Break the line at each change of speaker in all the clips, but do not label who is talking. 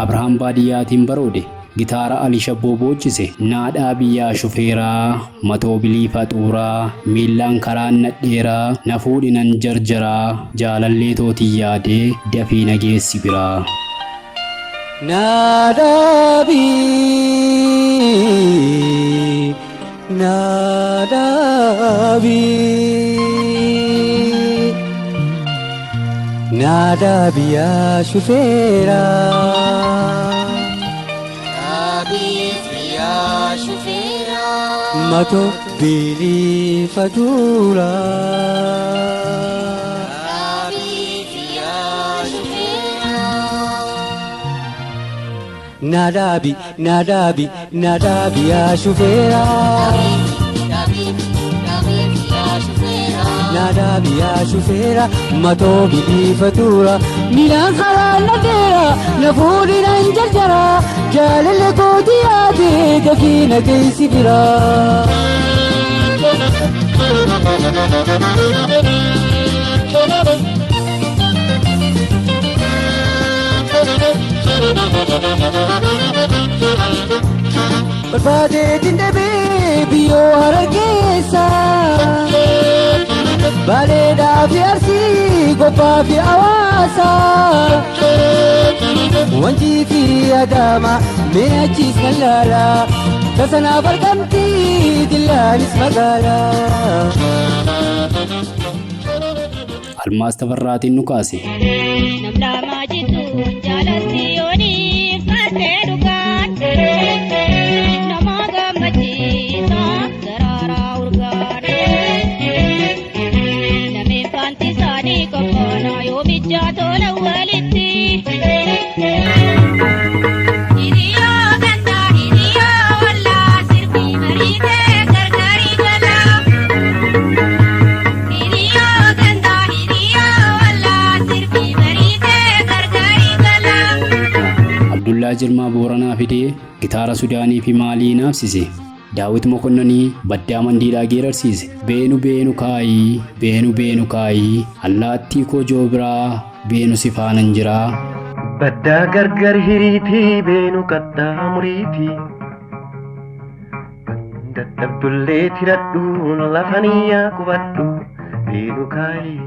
Abrahaam baadiyyaatiin baroode gitaara Ali Shabboo boocise naadhaa biyyaa shufeeraa matoo bilii faxuuraa miillaan karaan nadheeraa na fuudhinan jarjaraa jaalallee tootii yaadee dafii nageessi biraa.
Nadabi, Nadabi, Nadabi ya shufera,
Nadabi ya shufera,
mato bili fatura. Nadabi, Nadabi, Nadabi ya shufera, Nadabi ya shufera, mato bili fatura. Milan kharal nadera, nafuri ranjarjara, jalale ko diya de dafina kaisi bira. Barbade dinde baby o hargesa Bale da fiarsi gopa fi awasa Wanji fi adama me achi salala Tasana bargamti dillanis magala
Almaas Tafarraatiin nu kaase.
Namla majitu jalatti oni fate dukan nama gammachiisa darara urgaan name fanti sani kopana yo bijja tola walitti Hiriya ganda hiriya walla sirbi marite gargari gala Hiriya ganda hiriya walla sirbi marite gargari gala
Abdullaa Jirmaa Booranaa fidee gitaara Sudaanii fi Maalii naafsise. Daawit Mokonnanii baddaa mandiidhaa geerarsiise. Beenu beenu kaayii, beenu beenu kaayii, allaattii koo joobiraa, beenu si faanan jiraa.
Baddaa gargar hiriitii beenu qaddaa muriitii. Dadhabdullee tiradhuun lafaniyaa qubadhu beenu kaayii.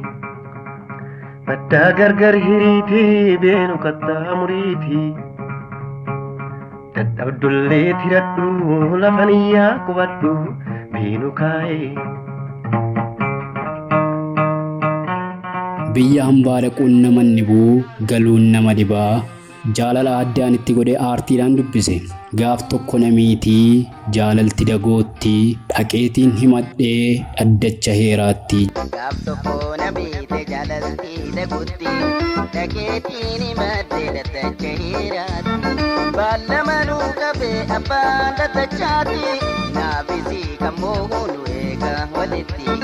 Baddaa gargar hiriitii beenu qaddaa muriitii. Dadhabdullee tiradhuun lafaniyaa qubadhu beenu kaayii.
Biyya hambaa dhaquun nama nibuu galuun nama dhibaa. Jaalala addaan itti godhee aartiidhaan dubbise. Gaaf tokko namiitii jaalalti dagootti dhaqeetiin himadhee dhaddacha heeraatti.
Gaaf tokko namiite jaalalti dagootti dhaqeetiin himadhee dhaddacha heeraatti. Baalamanuu qabee abbaan dhaddachaatti naafisi kan moo'uun eega walitti.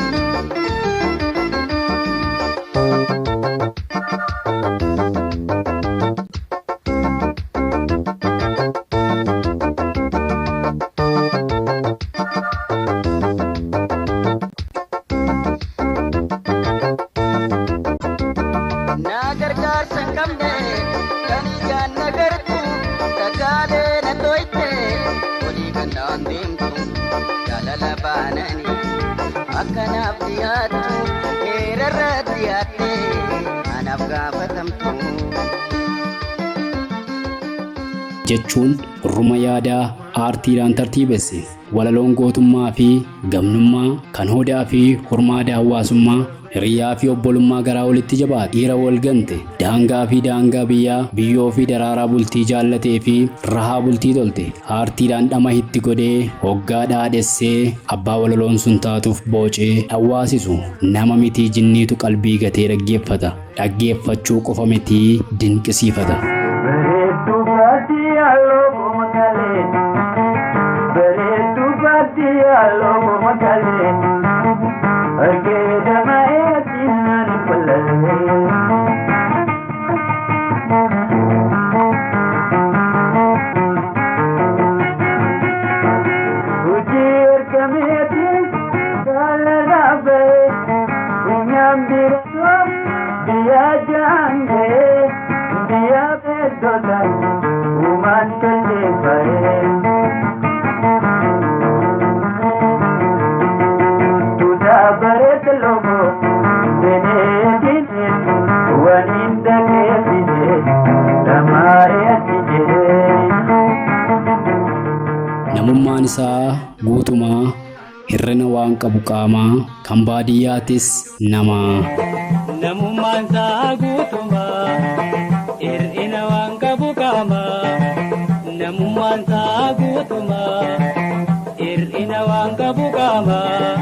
Akanaaf dhiyaatu heerarra dhiyaatte anaaf gaafatamtu.
Jechuun ruma yaadaa aartiidhaan tartiibesse. Walaloon gootummaa fi gamnummaa kan hodaa fi hormaada hawaasummaa hiriyaa fi obbolummaa garaa walitti jabaate dhiira wal gante daangaa fi daangaa biyyaa biyyoo fi daraaraa bultii jaallatee fi rahaa bultii tolte aartiidhaan dhama itti godhee hoggaa dhaadhessee abbaa walaloon sun taatuuf boocee hawaasisu nama mitii jinniitu qalbii gatee dhaggeeffachuu qofa mitii dinqisiifata.
Dia jangan dia
Namuman kalli bae Tuta baret logo Dene dine Waninda kefine Damare atije
Namummaan isaa guutumaa hirrina waan qabu qaamaa kan baadiyyaatis namaa.
Namummaan isaa guutumaa hirrina waan qabu qaamaa. Namummaan isaa guutumaa hirrina waan qabu qaamaa.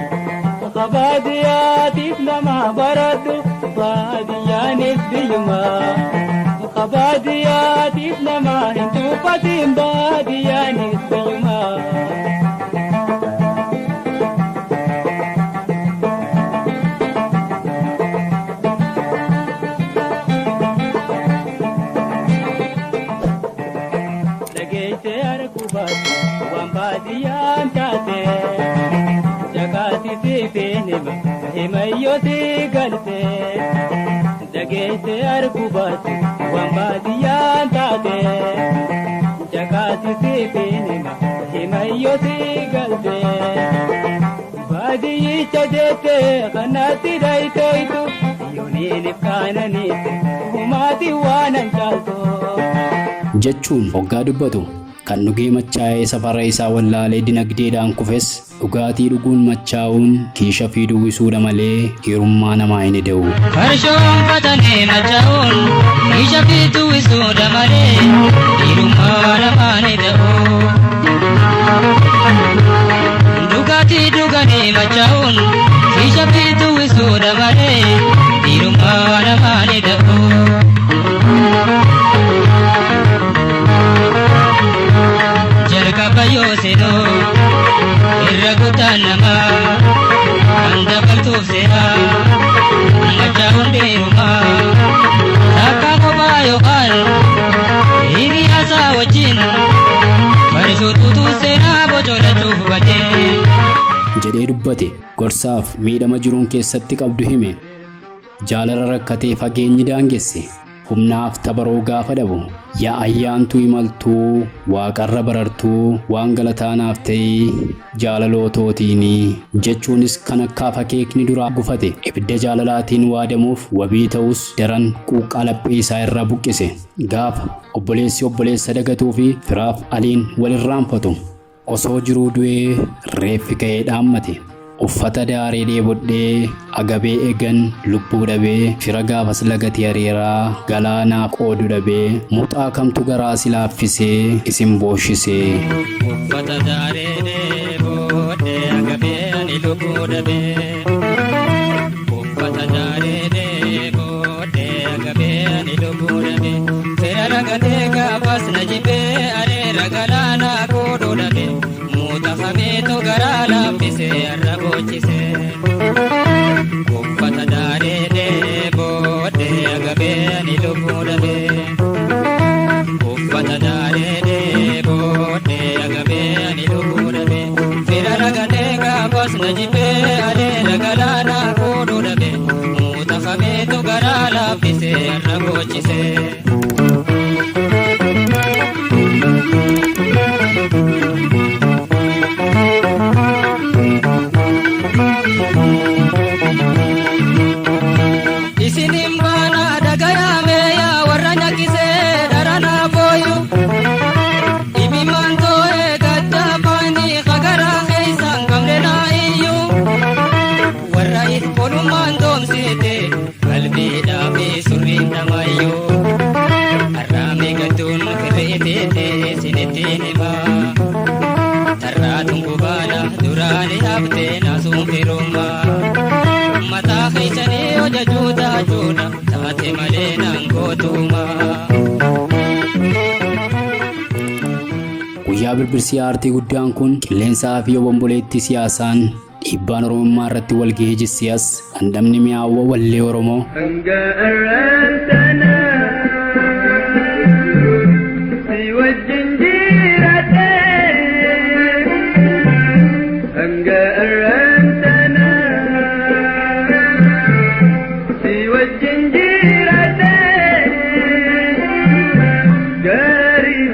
Baadiyyaatis nama baradhu baadiyyaanis biyyumaa. Baadiyyaatis nama hin tuffatin baadiyyaanis biyyumaa. Waan baadiyyaan taate jagaati siifeenima himayyooti galte dhageesse arguu baate waan baadiyyaan taate jagaati siifeenima himayyooti galte baadiyyicha jettee kanatti dhayitoytu yooniinif kaananiite humaati waanan caaltu
jechuun hoggaa dubbatu kan dhugee machaa'ee safara isaa wallaalee dinagdeedhaan kufes dhugaatii dhuguun machaa'uun kiisha fi duwwisuudha malee hirummaa namaa hin ida'u.
Farshoon fatanee machaa'uun kiisha fi duwwisuudha malee hirummaa namaa hin ida'u. Dhugaatii dhuganii machaa'uun kiisha fi duwwisuudha malee hirummaa namaa hin ida'u. Kabayo seno irra guddaan namaa kan dabaltuuf seera macha hundeerumaa takka kophaa yookaan hiriyaasaa wajjin barisuutuutu seenaa bocoolachuuf batee
jedhee dubbate gorsaaf miidhama jiruun keessatti qabdu hime jaalala rakkatee fageenyi daangesse humnaaf tabaroo gaafa dhabu yaa ayyaantuu imaltuu waaqarra barartuu waan galataanaaf ta'ee jaalalootootiini jechuunis kan akka akeekni duraa gufate ibidda jaalalaatiin waadamuuf wabii ta'us daran quuqqaa laphee isaa irraa buqqise gaafa obboleessi obboleessa dagatuu fi firaaf aliin walirraanfatu osoo jiruu du'ee reeffi ka'ee dhaammate. Uffata daaree dheebodhee agabee eegan lubbuu dhabee fira gaafas lagati hariiraa galaanaaf qoodu dhabee muxaa kamtu garaa si laaffisee isin booshisee.
Uffata daaree dheebodhee agabee ani lubbuu dhabee. Uffata daaree dheebodhee agabee ani lubbuu dhabee. Fira ragatee gaafas na jibee areera galaanaa qoodu dhabee. Mutafameetu garaa laaffisee arra boochisee. Uffata daaree dheebodhee agabee ani lubbuu dhabee. Uffata daaree dheebodhee agabee ani lubbuu dhabee. Fira ragatee gaafas na jibee areera galaanaa qoodu dhabee. Mutafameetu garaa laaffisee arra boochisee.
Guyyaa birbirsi aartii guddaan kun qilleensaa fi obomboleettii siyaasaan dhiibbaan Oromummaa irratti wal gahee jessiyas dhandhamni mi'aawwa wallee Oromoo.
Hanga arraantana si wajjin jiraate. Hanga arraantana si wajjin jiraate. Gaarii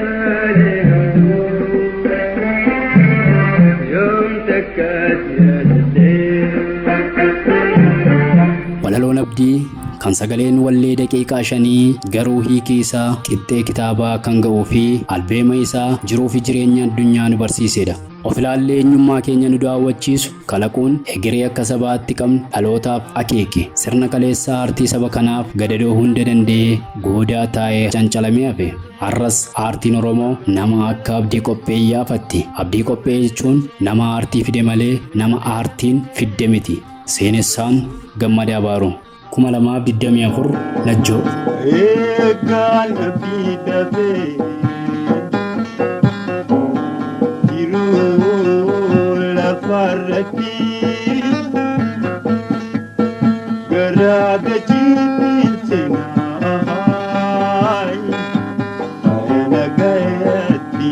abdii kan sagaleen wallee daqiiqaa 5 garuu hiikii isaa qixxee kitaabaa kan ga'uu fi albeema isaa jiruu fi jireenya addunyaa nu barsiisedha. Of ilaallee eenyummaa keenya nu daawwachiisu kalaquun egeree akka sabaatti qabnu dhalootaaf akeeke sirna kaleessaa aartii saba kanaaf gadadoo hunda danda'ee goodaa taa'ee cancalamee hafe. Har'as aartiin Oromoo nama akka Abdii Qophee iyyaafatti. Abdii Qophee jechuun nama aartii fide malee nama aartiin fidde miti. Seenessaan Gammadaa Baaroo 2024 Najjoo.
Eegaan abdii dhabee jiruu lafarratti garaa gachiitiin seenaa nagayatti.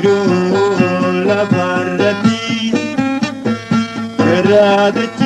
Jiru la farrati, gerada